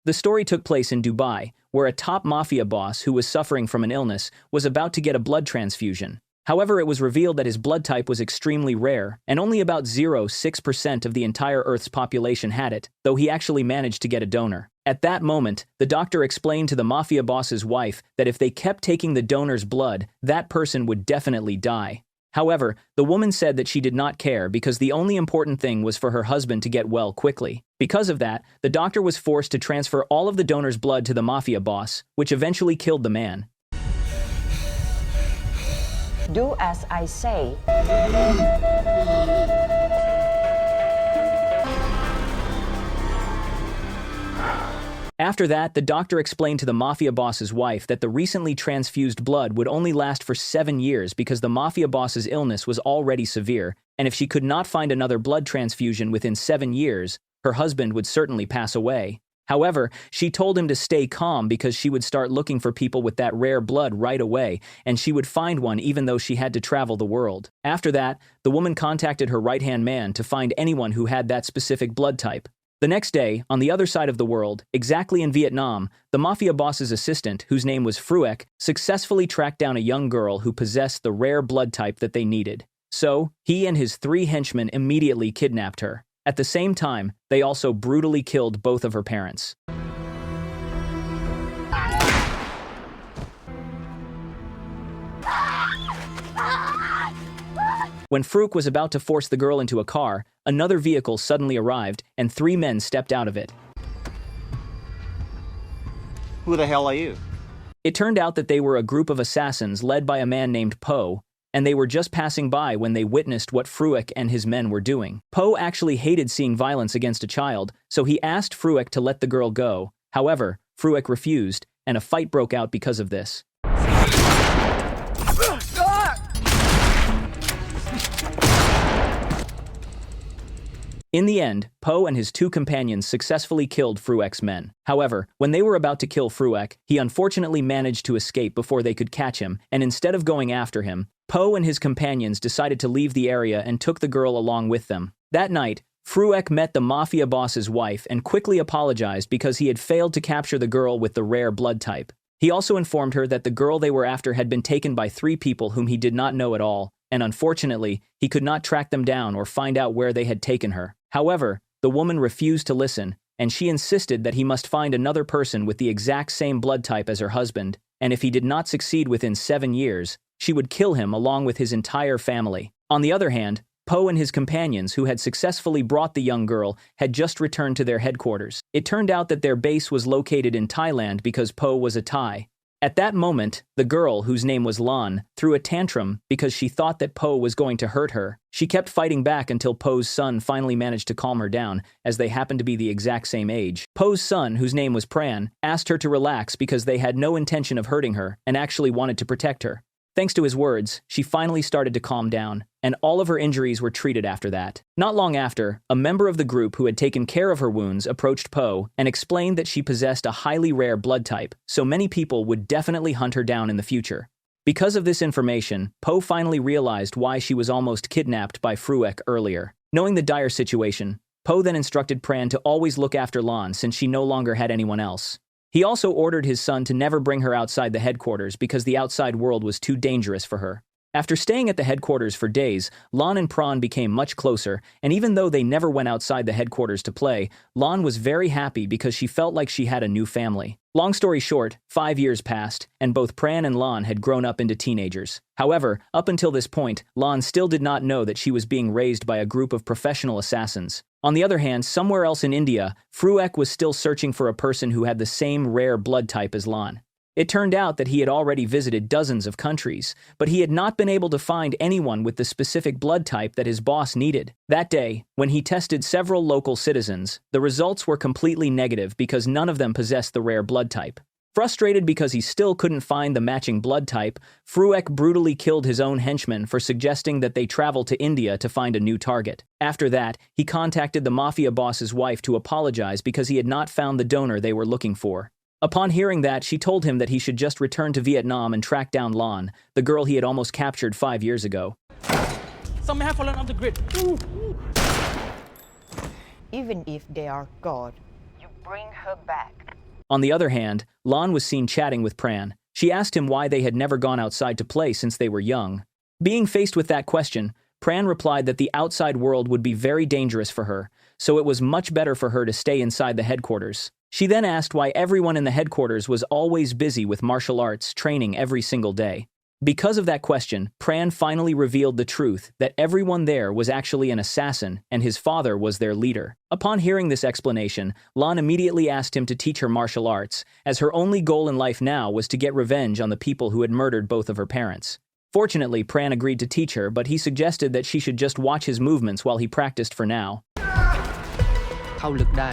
The story took place in Dubai, where a top mafia boss who was suffering from an illness was about to get a blood transfusion. However, it was revealed that his blood type was extremely rare, and only about 0.6% of the entire Earth's population had it, though he actually managed to get a donor. At that moment, the doctor explained to the mafia boss's wife that if they kept taking the donor's blood, that person would definitely die. However, the woman said that she did not care because the only important thing was for her husband to get well quickly. Because of that, the doctor was forced to transfer all of the donor's blood to the mafia boss, which eventually killed the man. Do as I say. After that, the doctor explained to the mafia boss's wife that the recently transfused blood would only last for 7 years because the mafia boss's illness was already severe, and if she could not find another blood transfusion within 7 years, her husband would certainly pass away. However, she told him to stay calm because she would start looking for people with that rare blood right away, and she would find one even though she had to travel the world. After that, the woman contacted her right-hand man to find anyone who had that specific blood type. The next day, on the other side of the world, exactly in Vietnam, the mafia boss's assistant, whose name was Fruek, successfully tracked down a young girl who possessed the rare blood type that they needed. So, he and his 3 henchmen immediately kidnapped her. At the same time, they also brutally killed both of her parents. When Fruek was about to force the girl into a car, another vehicle suddenly arrived, and 3 men stepped out of it. Who the hell are you? It turned out that they were a group of assassins led by a man named Po, and they were just passing by when they witnessed what Fruek and his men were doing. Po actually hated seeing violence against a child, so he asked Fruek to let the girl go. However, Fruek refused, and a fight broke out because of this. In the end, Po and his 2 companions successfully killed Fruek's men. However, when they were about to kill Fruek, he unfortunately managed to escape before they could catch him, and instead of going after him, Po and his companions decided to leave the area and took the girl along with them. That night, Fruek met the mafia boss's wife and quickly apologized because he had failed to capture the girl with the rare blood type. He also informed her that the girl they were after had been taken by 3 people whom he did not know at all, and unfortunately, he could not track them down or find out where they had taken her. However, the woman refused to listen, and she insisted that he must find another person with the exact same blood type as her husband, and if he did not succeed within 7 years, she would kill him along with his entire family. On the other hand, Po and his companions, who had successfully brought the young girl, had just returned to their headquarters. It turned out that their base was located in Thailand because Po was a Thai. At that moment, the girl, whose name was Lan, threw a tantrum because she thought that Po was going to hurt her. She kept fighting back until Po's son finally managed to calm her down, as they happened to be the exact same age. Po's son, whose name was Pran, asked her to relax because they had no intention of hurting her and actually wanted to protect her. Thanks to his words, she finally started to calm down, and all of her injuries were treated after that. Not long after, a member of the group who had taken care of her wounds approached Po and explained that she possessed a highly rare blood type, so many people would definitely hunt her down in the future. Because of this information, Po finally realized why she was almost kidnapped by Fruek earlier. Knowing the dire situation, Po then instructed Pran to always look after Lan since she no longer had anyone else. He also ordered his son to never bring her outside the headquarters because the outside world was too dangerous for her. After staying at the headquarters for days, Lan and Pran became much closer, and even though they never went outside the headquarters to play, Lan was very happy because she felt like she had a new family. Long story short, 5 years passed, and both Pran and Lan had grown up into teenagers. However, up until this point, Lan still did not know that she was being raised by a group of professional assassins. On the other hand, somewhere else in India, Fruek was still searching for a person who had the same rare blood type as Lan. It turned out that he had already visited dozens of countries, but he had not been able to find anyone with the specific blood type that his boss needed. That day, when he tested several local citizens, the results were completely negative because none of them possessed the rare blood type. Frustrated because he still couldn't find the matching blood type, Fruek brutally killed his own henchmen for suggesting that they travel to India to find a new target. After that, he contacted the mafia boss's wife to apologize because he had not found the donor they were looking for. Upon hearing that, she told him that he should just return to Vietnam and track down Lan, the girl he had almost captured 5 years ago. Some have fallen off the grid. Even if they are God, You bring her back. On the other hand, Lan was seen chatting with Pran. She asked him why they had never gone outside to play since they were young. Being faced with that question, Pran replied that the outside world would be very dangerous for her, so it was much better for her to stay inside the headquarters. She then asked why everyone in the headquarters was always busy with martial arts training every single day. Because of that question, Pran finally revealed the truth that everyone there was actually an assassin and his father was their leader. Upon hearing this explanation, Lan immediately asked him to teach her martial arts, as her only goal in life now was to get revenge on the people who had murdered both of her parents. Fortunately, Pran agreed to teach her, but he suggested that she should just watch his movements while he practiced for now. เข้าลึกได้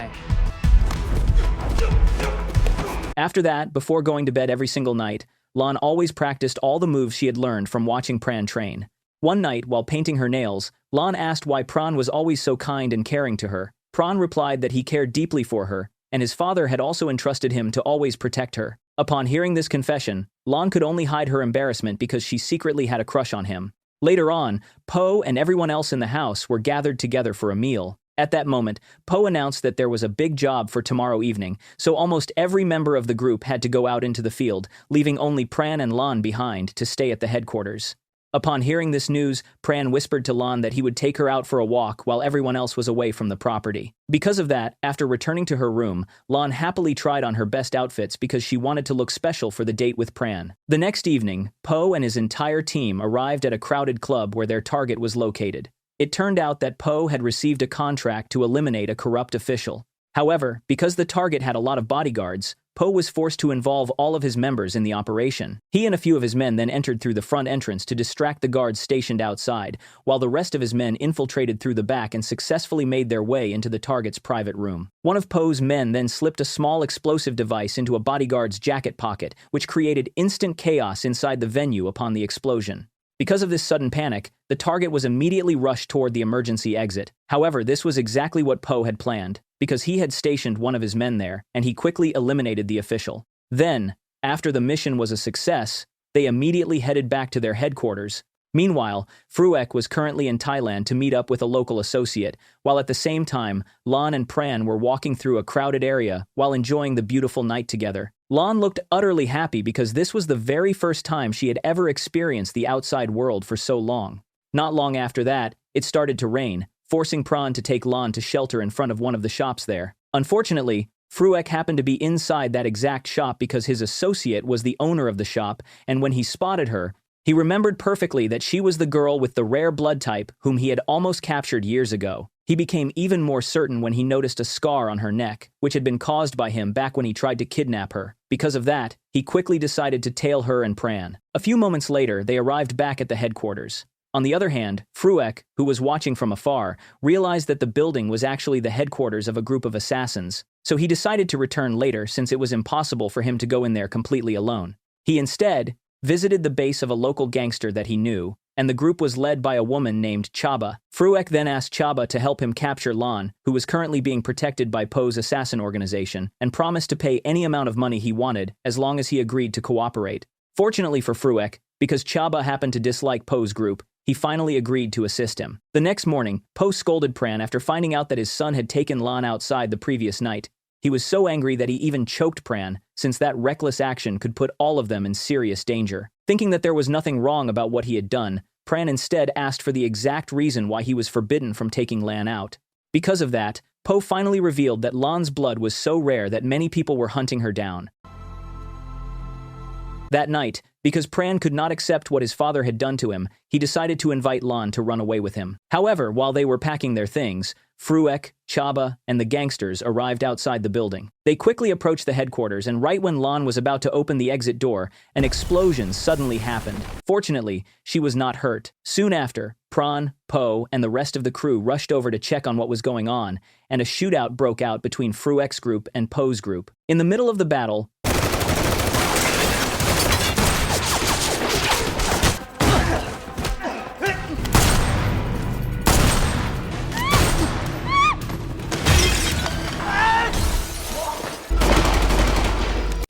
After that, before going to bed every single night, Lan always practiced all the moves she had learned from watching Pran train. One night, while painting her nails, Lan asked why Pran was always so kind and caring to her. Pran replied that he cared deeply for her, and his father had also entrusted him to always protect her. Upon hearing this confession, Lan could only hide her embarrassment because she secretly had a crush on him. Later on, Po and everyone else in the house were gathered together for a meal. At that moment, Po announced that there was a big job for tomorrow evening, so almost every member of the group had to go out into the field, leaving only Pran and Lan behind to stay at the headquarters. Upon hearing this news, Pran whispered to Lan that he would take her out for a walk while everyone else was away from the property. Because of that, after returning to her room, Lan happily tried on her best outfits because she wanted to look special for the date with Pran. The next evening, Po and his entire team arrived at a crowded club where their target was located. It turned out that Po had received a contract to eliminate a corrupt official. However, because the target had a lot of bodyguards, Po was forced to involve all of his members in the operation. He and a few of his men then entered through the front entrance to distract the guards stationed outside, while the rest of his men infiltrated through the back and successfully made their way into the target's private room. One of Po's men then slipped a small explosive device into a bodyguard's jacket pocket, which created instant chaos inside the venue upon the explosion. Because of this sudden panic, the target was immediately rushed toward the emergency exit. However, this was exactly what Po had planned, because he had stationed one of his men there, and he quickly eliminated the official. Then, after the mission was a success, they immediately headed back to their headquarters. Meanwhile, Fruek was currently in Thailand to meet up with a local associate, while at the same time, Lan and Pran were walking through a crowded area while enjoying the beautiful night together. Lan looked utterly happy because this was the very first time she had ever experienced the outside world for so long. Not long after that, it started to rain, forcing Pran to take Lan to shelter in front of one of the shops there. Unfortunately, Fruek happened to be inside that exact shop because his associate was the owner of the shop, and when he spotted her, he remembered perfectly that she was the girl with the rare blood type whom he had almost captured years ago. He became even more certain when he noticed a scar on her neck, which had been caused by him back when he tried to kidnap her. Because of that, he quickly decided to tail her and Pran. A few moments later, they arrived back at the headquarters. On the other hand, Fruek, who was watching from afar, realized that the building was actually the headquarters of a group of assassins, so he decided to return later since it was impossible for him to go in there completely alone. He instead visited the base of a local gangster that he knew, and the group was led by a woman named Chaba. Fruek then asked Chaba to help him capture Lan, who was currently being protected by Po's assassin organization, and promised to pay any amount of money he wanted as long as he agreed to cooperate. Fortunately for Fruek, because Chaba happened to dislike Po's group, he finally agreed to assist him. The next morning, Po scolded Pran after finding out that his son had taken Lan outside the previous night. He was so angry that he even choked Pran, since that reckless action could put all of them in serious danger. Thinking that there was nothing wrong about what he had done, Pran instead asked for the exact reason why he was forbidden from taking Lan out. Because of that, Po finally revealed that Lan's blood was so rare that many people were hunting her down. That night, because Pran could not accept what his father had done to him, he decided to invite Lan to run away with him. However, while they were packing their things, Fruek, Chaba, and the gangsters arrived outside the building. They quickly approached the headquarters, and right when Lan was about to open the exit door, an explosion suddenly happened. Fortunately, she was not hurt. Soon after, Pran, Po, and the rest of the crew rushed over to check on what was going on, and a shootout broke out between Fruek's group and Po's group. In the middle of the battle,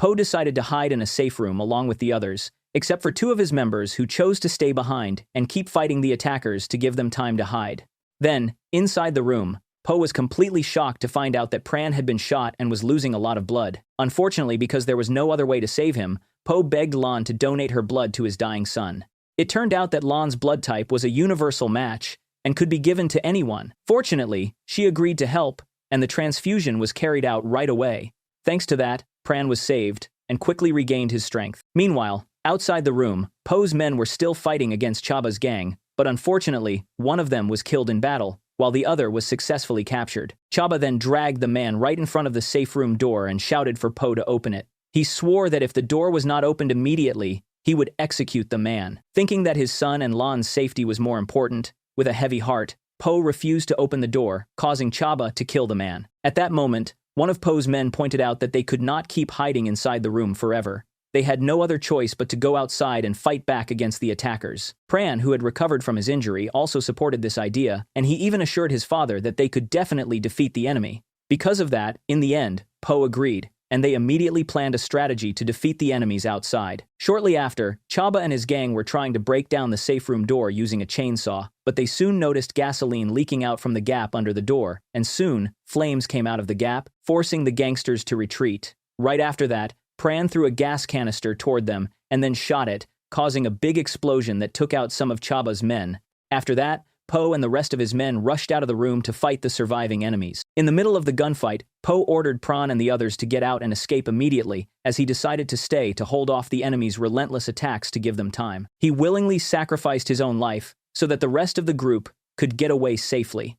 Po decided to hide in a safe room along with the others, except for two of his members who chose to stay behind and keep fighting the attackers to give them time to hide. Then, inside the room, Po was completely shocked to find out that Pran had been shot and was losing a lot of blood. Unfortunately, because there was no other way to save him, Po begged Lan to donate her blood to his dying son. It turned out that Lan's blood type was a universal match and could be given to anyone. Fortunately, she agreed to help, and the transfusion was carried out right away. Thanks to that, Pran was saved and quickly regained his strength. Meanwhile, outside the room, Po's men were still fighting against Chaba's gang, but unfortunately, one of them was killed in battle, while the other was successfully captured. Chaba then dragged the man right in front of the safe room door and shouted for Po to open it. He swore that if the door was not opened immediately, he would execute the man. Thinking that his son and Lan's safety was more important, with a heavy heart, Po refused to open the door, causing Chaba to kill the man. At that moment, one of Po's men pointed out that they could not keep hiding inside the room forever. They had no other choice but to go outside and fight back against the attackers. Pran, who had recovered from his injury, also supported this idea, and he even assured his father that they could definitely defeat the enemy. Because of that, in the end, Po agreed, and they immediately planned a strategy to defeat the enemies outside. Shortly after, Chaba and his gang were trying to break down the safe room door using a chainsaw, but they soon noticed gasoline leaking out from the gap under the door, and soon, flames came out of the gap, forcing the gangsters to retreat. Right after that, Pran threw a gas canister toward them and then shot it, causing a big explosion that took out some of Chaba's men. After that, Po and the rest of his men rushed out of the room to fight the surviving enemies. In the middle of the gunfight, Po ordered Pran and the others to get out and escape immediately, as he decided to stay to hold off the enemy's relentless attacks to give them time. He willingly sacrificed his own life so that the rest of the group could get away safely.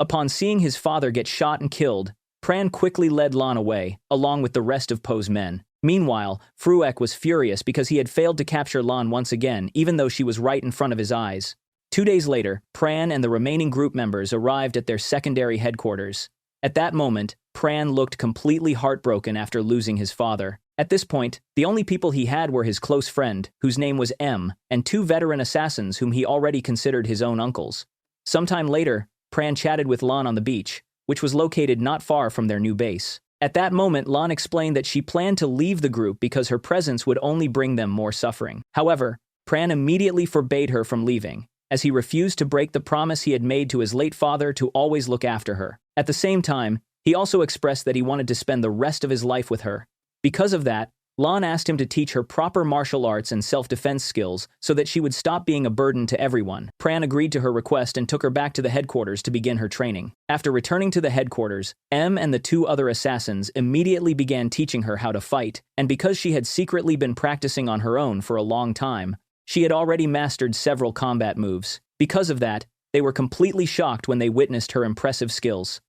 Upon seeing his father get shot and killed, Pran quickly led Lan away, along with the rest of Po's men. Meanwhile, Fruek was furious because he had failed to capture Lan once again, even though she was right in front of his eyes. 2 days later, Pran and the remaining group members arrived at their secondary headquarters. At that moment, Pran looked completely heartbroken after losing his father. At this point, the only people he had were his close friend, whose name was M, and 2 veteran assassins whom he already considered his own uncles. Sometime later, Pran chatted with Lan on the beach, which was located not far from their new base. At that moment, Lan explained that she planned to leave the group because her presence would only bring them more suffering. However, Pran immediately forbade her from leaving, as he refused to break the promise he had made to his late father to always look after her. At the same time, he also expressed that he wanted to spend the rest of his life with her. Because of that, Lan asked him to teach her proper martial arts and self-defense skills so that she would stop being a burden to everyone. Pran agreed to her request and took her back to the headquarters to begin her training. After returning to the headquarters, M and the 2 other assassins immediately began teaching her how to fight, and because she had secretly been practicing on her own for a long time, she had already mastered several combat moves. Because of that, they were completely shocked when they witnessed her impressive skills.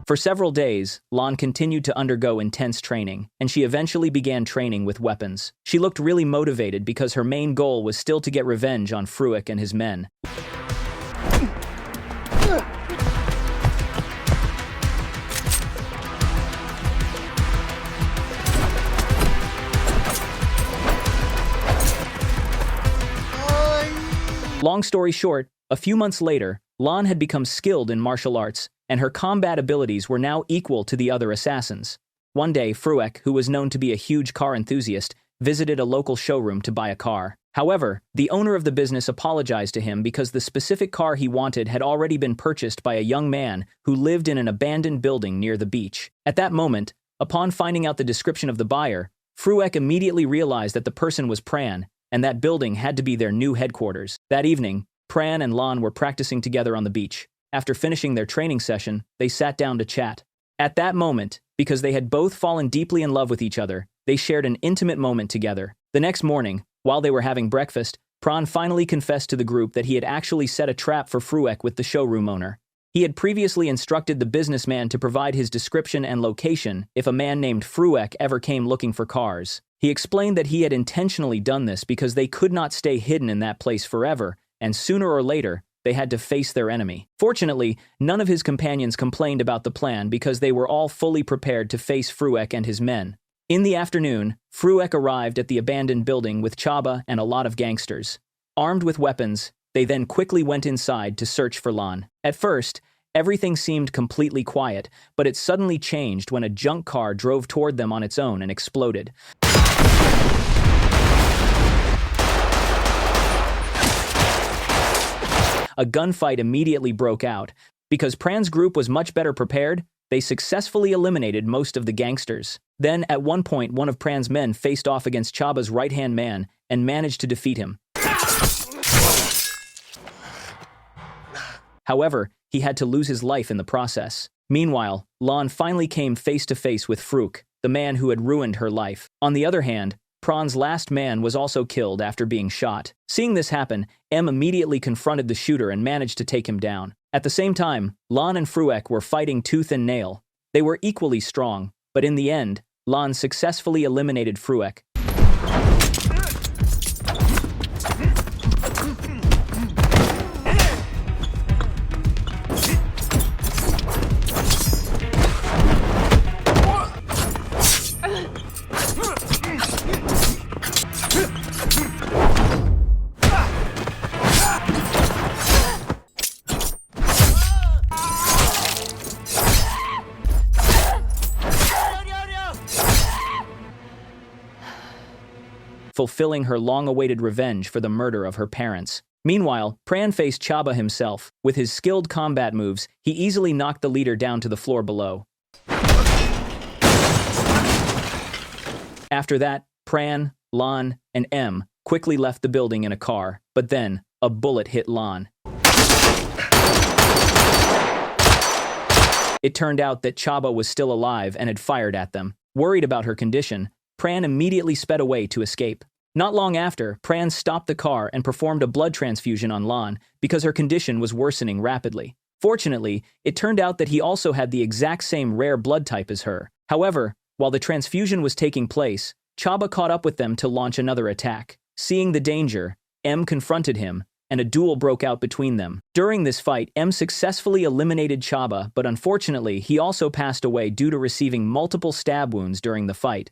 For several days, Lan continued to undergo intense training, and she eventually began training with weapons. She looked really motivated because her main goal was still to get revenge on Fruek and his men. Long story short, a few months later, Lan had become skilled in martial arts, and her combat abilities were now equal to the other assassins. One day, Fruek, who was known to be a huge car enthusiast, visited a local showroom to buy a car. However, the owner of the business apologized to him because the specific car he wanted had already been purchased by a young man who lived in an abandoned building near the beach. At that moment, upon finding out the description of the buyer, Fruek immediately realized that the person was Pran, and that building had to be their new headquarters. That evening, Pran and Lan were practicing together on the beach. After finishing their training session, they sat down to chat. At that moment, because they had both fallen deeply in love with each other, they shared an intimate moment together. The next morning, while they were having breakfast, Pran finally confessed to the group that he had actually set a trap for Fruek with the showroom owner. He had previously instructed the businessman to provide his description and location if a man named Fruek ever came looking for cars. He explained that he had intentionally done this because they could not stay hidden in that place forever, and sooner or later, they had to face their enemy. Fortunately, none of his companions complained about the plan because they were all fully prepared to face Fruek and his men. In the afternoon, Fruek arrived at the abandoned building with Chaba and a lot of gangsters. Armed with weapons, they then quickly went inside to search for Lan. At first, everything seemed completely quiet, but it suddenly changed when a junk car drove toward them on its own and exploded. A gunfight immediately broke out. Because Pran's group was much better prepared, they successfully eliminated most of the gangsters. Then, at one point, one of Pran's men faced off against Chaba's right-hand man and managed to defeat him. However, he had to lose his life in the process. Meanwhile, Lan finally came face-to-face with Fruek, the man who had ruined her life. On the other hand, Pran's last man was also killed after being shot. Seeing this happen, M immediately confronted the shooter and managed to take him down. At the same time, Lan and Fruek were fighting tooth and nail. They were equally strong, but in the end, Lan successfully eliminated Fruek. Fulfilling her long-awaited revenge for the murder of her parents. Meanwhile, Pran faced Chaba himself. With his skilled combat moves, he easily knocked the leader down to the floor below. After that, Pran, Lan, and M quickly left the building in a car, but then, a bullet hit Lan. It turned out that Chaba was still alive and had fired at them. Worried about her condition, Pran immediately sped away to escape. Not long after, Pran stopped the car and performed a blood transfusion on Lan because her condition was worsening rapidly. Fortunately, it turned out that he also had the exact same rare blood type as her. However, while the transfusion was taking place, Chaba caught up with them to launch another attack. Seeing the danger, M confronted him, and a duel broke out between them. During this fight, M successfully eliminated Chaba, but unfortunately, he also passed away due to receiving multiple stab wounds during the fight.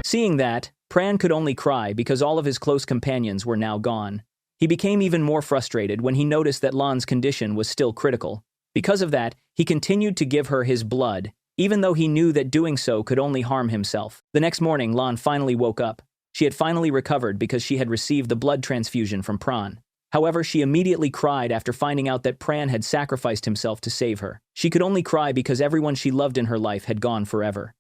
Seeing that, Pran could only cry because all of his close companions were now gone. He became even more frustrated when he noticed that Lan's condition was still critical. Because of that, he continued to give her his blood, even though he knew that doing so could only harm himself. The next morning, Lan finally woke up. She had finally recovered because she had received the blood transfusion from Pran. However, she immediately cried after finding out that Pran had sacrificed himself to save her. She could only cry because everyone she loved in her life had gone forever.